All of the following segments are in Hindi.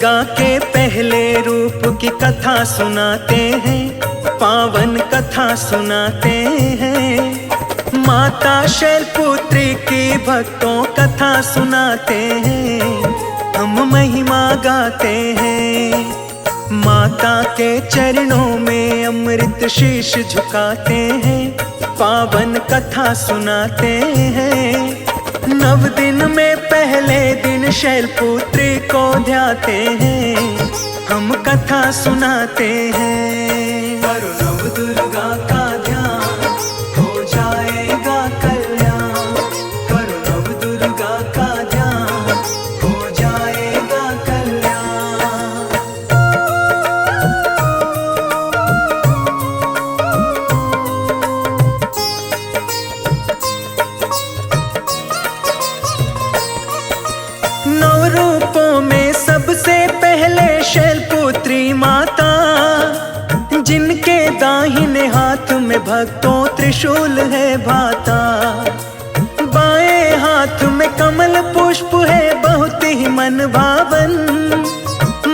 दुर्गा के पहले रूप की कथा सुनाते हैं, पावन कथा सुनाते हैं। माता शैलपुत्री की भक्तों कथा सुनाते हैं, हम महिमा गाते हैं। माता के चरणों में अमृत शीश झुकाते हैं, पावन कथा सुनाते हैं। 9 दिन में पहले दिन शैलपुत्री को ध्याते हैं, हम कथा सुनाते हैं। करो नव दुर्गा का ध्यान, हो जाएगा कल्याण। करो नव दुर्गा का ध्यान, हो जाएगा कल्याण। नौ रूपों में सबसे पहले शैलपुत्री माता, जिनके दाहिने हाथ में भक्तों त्रिशूल है भाता। बाएं हाथ में कमल पुष्प है बहुत ही मन भावन।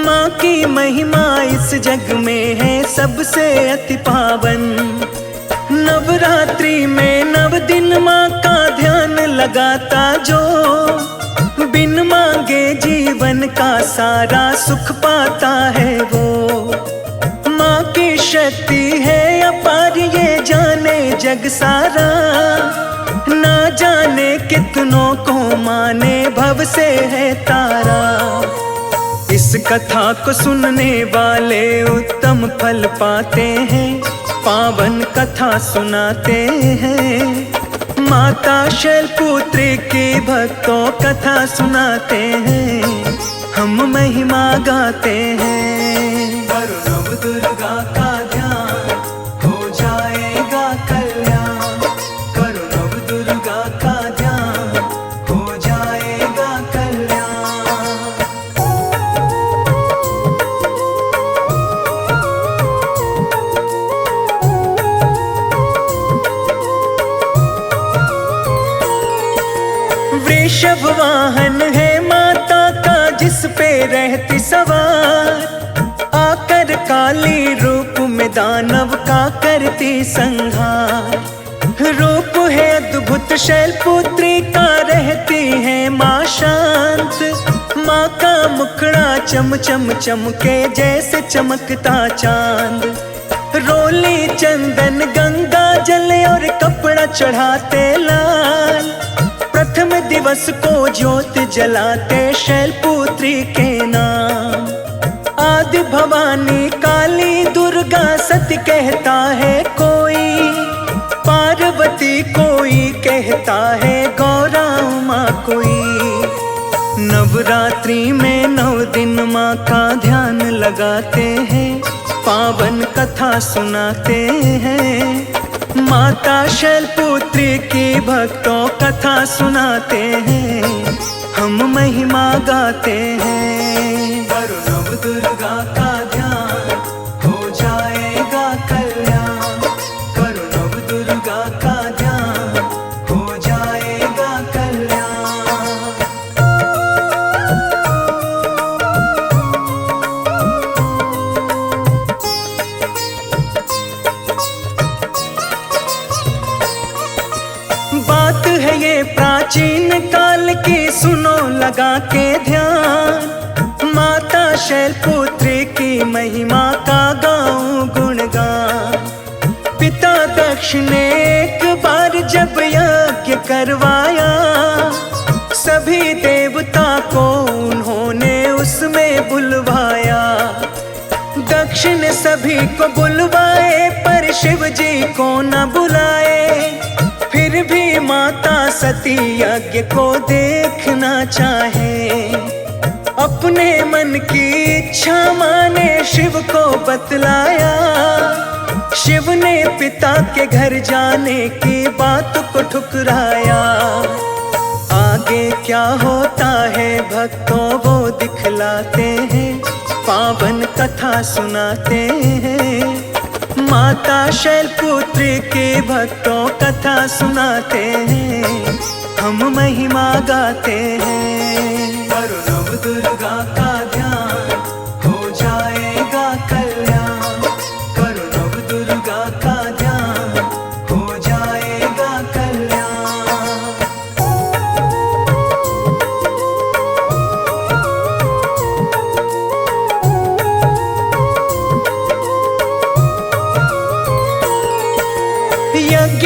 माँ की महिमा इस जग में है सबसे अति पावन। नवरात्रि में 9 दिन माँ का ध्यान लगाता जो, बिन मांगे जीवन का सारा सुख पाता है वो। माँ की शक्ति है अपार ये जाने जग सारा, ना जाने कितनों को माने भव से है तारा। इस कथा को सुनने वाले उत्तम फल पाते हैं, पावन कथा सुनाते हैं। माता शैलपुत्री की भक्तों कथा सुनाते हैं, हम महिमा गाते हैं। करो नव दुर्गा का ध्यान, हो जाएगा कल्याण। करो नव दुर्गा का ध्यान, हो जाएगा कल्याण। वृषभ वाहन है माता का जिस पे रहती सवार, आकर काली रूप में दानव का करती संहार। रूप है अद्भुत शैलपुत्री का रहती है माँ शांत। माँ का मुखड़ा चम चम चमके जैसे चमकता चांद। रोली चंदन गंगा जल और कपड़ा चढ़ाते लाल। प्रथम दिवस को ज्योत जलाते शैलपुत्री के नाम। आदि भवानी काली दुर्गा सती कहता है कोई, पार्वती कोई कहता है गौरा उमा कोई। नवरात्रि में 9 दिन माँ का ध्यान लगाते हैं, पावन कथा सुनाते हैं। माता शैलपुत्री की भक्तों कथा सुनाते हैं, हम महिमा गाते हैं। करो नव दुर्गा का ध्यान, हो जाएगा कल्याण। करो नव दुर्गा का ध्यान, हो जाएगा कल्याण। बात है ये प्राचीन काल की, सुनो लगा के ध्यान। माता शैलपुत्री की महिमा का गाऊं गुणगान। पिता दक्ष ने एक बार जब यज्ञ करवाया, सभी देवता को उन्होंने उसमें बुलवाया। दक्ष ने सभी को बुलवाए पर शिव जी को न बुलाए। फिर भी माता सती यज्ञ को देखना चाहे। अपने मन की इच्छा माने शिव को बतलाया। शिव ने पिता के घर जाने की बात को ठुकराया। आगे क्या होता है भक्तों वो दिखलाते हैं, पावन कथा सुनाते हैं। माता शैलपुत्री के भक्तों कथा सुनाते हैं, हम महिमा गाते हैं। करो नव दुर्गा का ध्यान,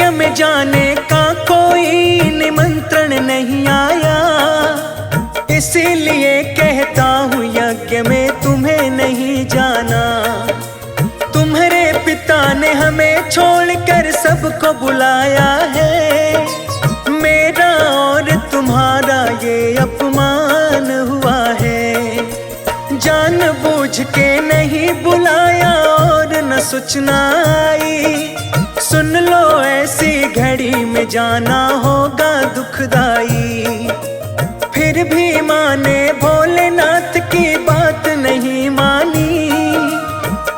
समय जाने का कोई निमंत्रण नहीं आया, इसीलिए कहता हूँ यज्ञ में तुम्हें नहीं जाना। तुम्हारे पिता ने हमें छोड़कर सबको बुलाया है, मेरा और तुम्हारा ये अपमान हुआ है। जानबूझ के नहीं बुलाया और न सूचना आई, सुन लो ऐसी घड़ी में जाना होगा दुखदाई। फिर भी माँ ने भोलेनाथ की बात नहीं मानी,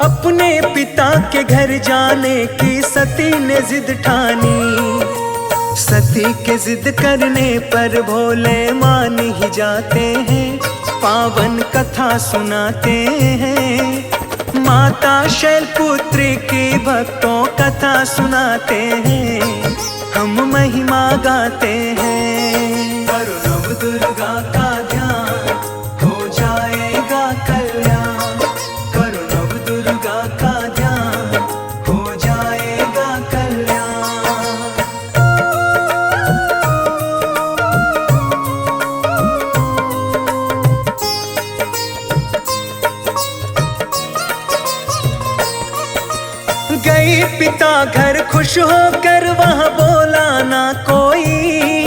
अपने पिता के घर जाने की सती ने जिद ठानी। सती के जिद करने पर भोले मान ही जाते हैं, पावन कथा सुनाते हैं। माता शैलपुत्री की भक्तों कथा सुनाते हैं, हम महिमा गाते हैं। करो नव दुर्गा का ध्यान, हो जाएगा कल्याण। करो नव दुर्गा का ध्यान, हो जाएगा कल्याण। गई पिता घर खुश होकर वहाँ बोला ना कोई,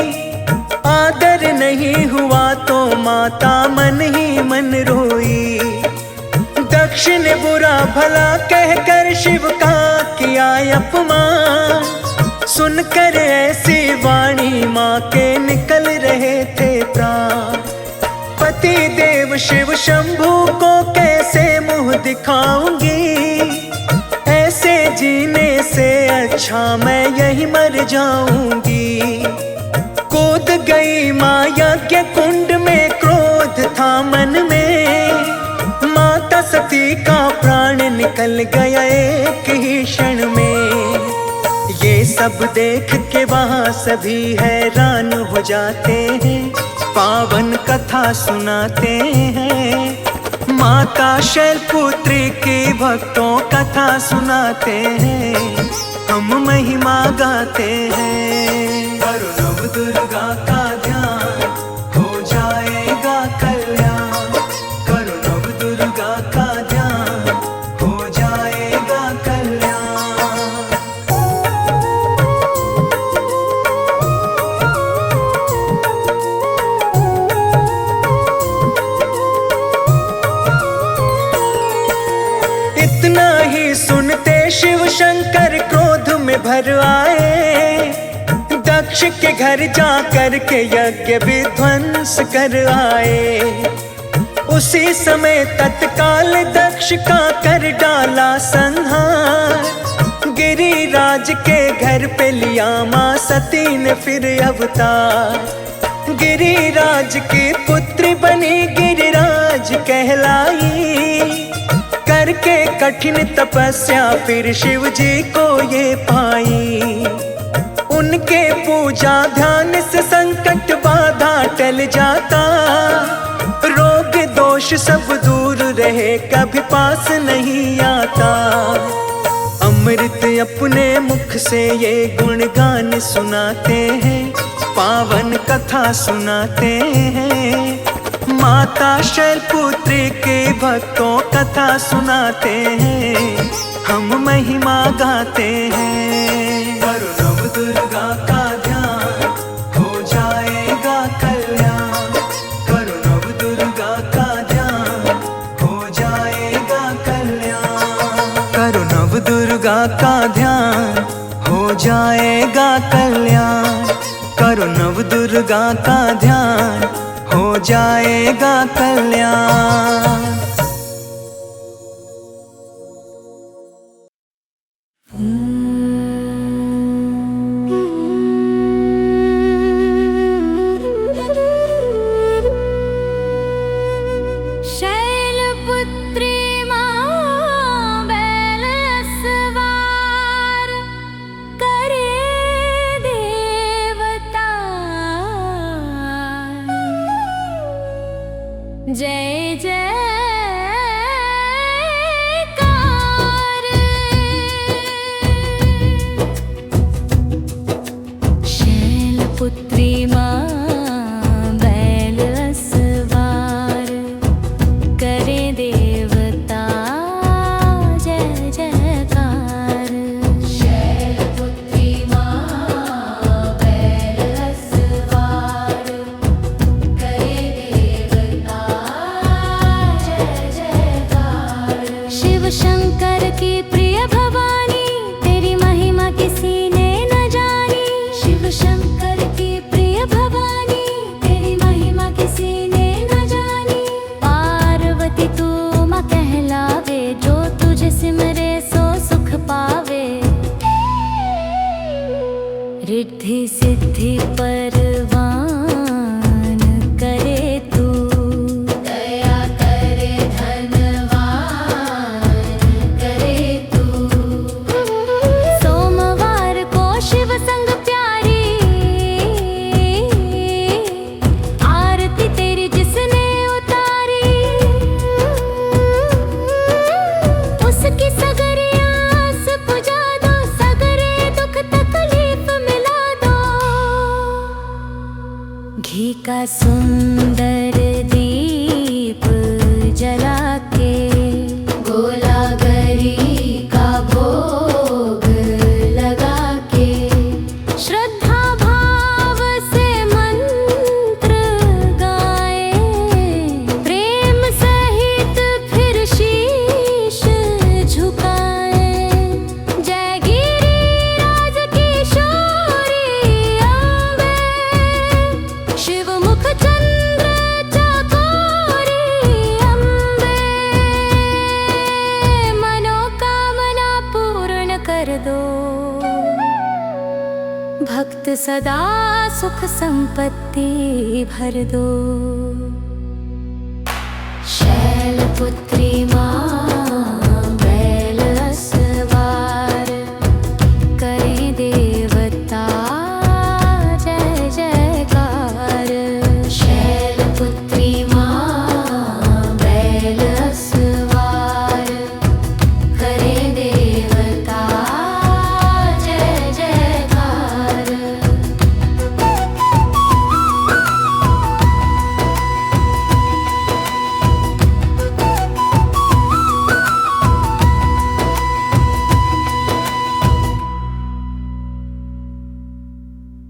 आदर नहीं हुआ तो माता मन ही मन रोई। दक्ष ने बुरा भला कहकर शिव का किया अपमान, सुनकर ऐसी वाणी माँ के निकल रहे थे प्राण। पति देव शिव शंभू को कैसे मुंह दिखाऊंगी, ऐसे जीने से अच्छा मैं यही मर जाऊंगी। कूद गई माँ यज्ञ कुंड में, क्रोध था मन में, माता सती का प्राण निकल गया एक ही क्षण में। ये सब देख के वहाँ सभी हैरान हो जाते हैं, पावन कथा सुनाते हैं। माता शैलपुत्री की भक्तों कथा सुनाते हैं, हम महिमा गाते हैं। करो नव दुर्गा का ध्यान, हो जाएगा कल्याण। करो नव दुर्गा का ध्यान, हो जाएगा कल्याण। इतना ही सुनते शिव शंकर क्रोध में भर आए, दक्ष के घर जाकर के यज्ञ विध्वंस कर आए। उसी समय तत्काल दक्ष का कर डाला संहार, गिरिराज के घर पे लिया माँ सती ने फिर अवतार। गिरिराज की पुत्री बनी गिरिराज कहलाई, करके कठिन तपस्या फिर शिव जी को ये पाई। उनके पूजा ध्यान से संकट बाधा टल जाता, रोग दोष सब दूर रहे कभी पास नहीं आता। अमृत अपने मुख से ये गुणगान सुनाते हैं, पावन कथा सुनाते हैं। माता शैलपुत्री के भक्तों कथा सुनाते हैं, हम महिमा गाते हैं। करो नव दुर्गा का ध्यान, हो जाएगा कल्याण। करो नव दुर्गा का ध्यान, हो जाएगा कल्याण। करो नव दुर्गा का ध्यान, हो जाएगा कल्याण। करो नव दुर्गा का ध्यान, हो जाएगा कल्याण। शैलपुत्री माँ बैल सवार, करे देवता जय जय शिव शंकर की प्रिय भवानी, तेरी महिमा किसी ने न जानी। शिव शंकर की प्रिय भवानी, तेरी महिमा किसी ने न जानी। पार्वती तू माँ कहलावे, जो तुझे सिमरे सो सुख पावे। रिद्धि सिद्धि परवान करे तू, दया करे धनवान करे तू। सोमवार को शिव संग प्यारी, आरती तेरी जिसने उतारी। उसकी सगरी आस पुजा दो, सगरे दुख तकलीफ मिला दो। घी का सुंदर दीप जला के, गोला गरी का भोग लगा के। श्रद्धा भाव से मंत्र गाए, प्रेम सहित फिर शीश झुकाए। जय गिरिराज किशोरी अम्बे, शिव मुख चंद्र चकोरी अम्बे। मनोकामना पूर्ण कर दो, भक्त सदा सुख संपत्ति भर दो। शैलपुत्री माँ